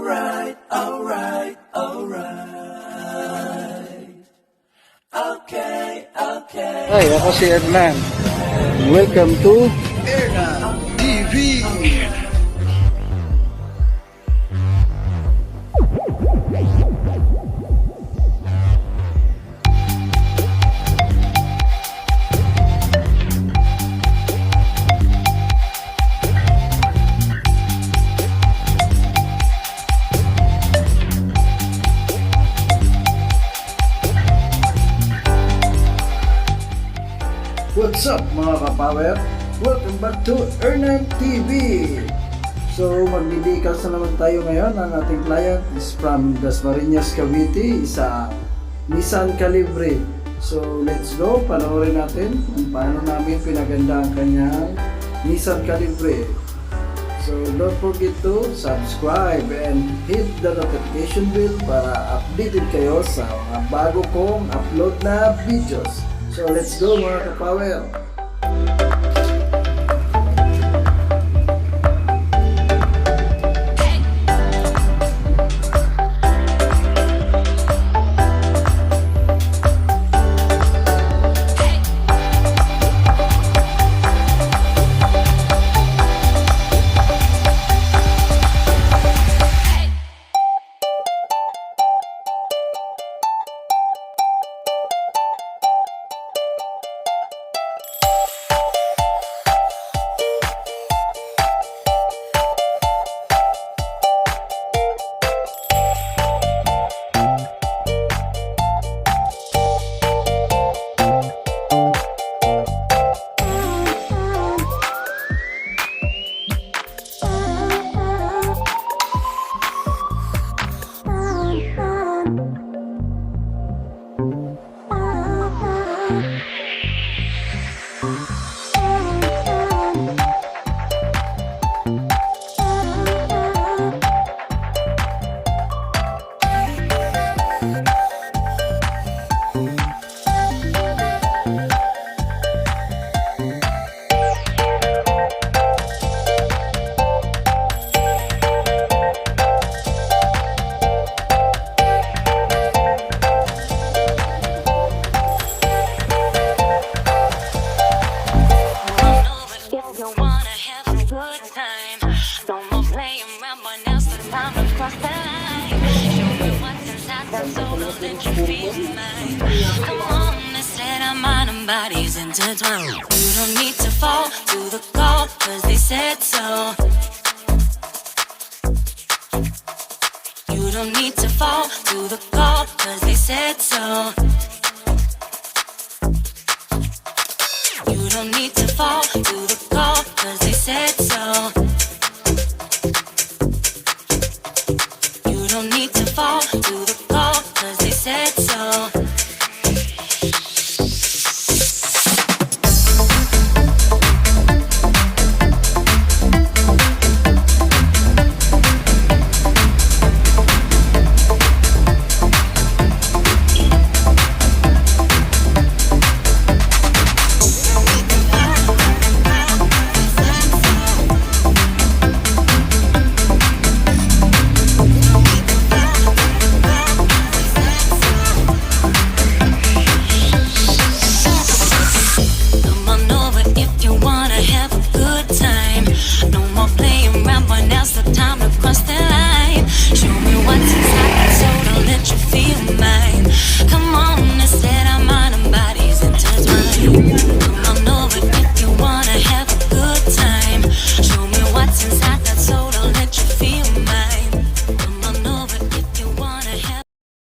Alright. Okay. Hi, ako si Edman. Welcome to TV. What's up mga kapower? Welcome back to Ernan TV. So magdi-decals na naman tayo ngayon. Ang ating client is from Dasma Cavite, isa Nisaan Callibre. So let's go, panoorin natin kung paano namin pinaganda ang kanyang Nisaan Callibre. So don't forget to subscribe and hit the notification bell para updated kayo sa mga bago kong upload na videos. So let's go mga kapower! Come on, instead of mind and bodies intertwined. You don't need to fall to the call, cause they said so. You don't need to fall to the call, cause they said so. You don't need to fall to the call, cause they said so.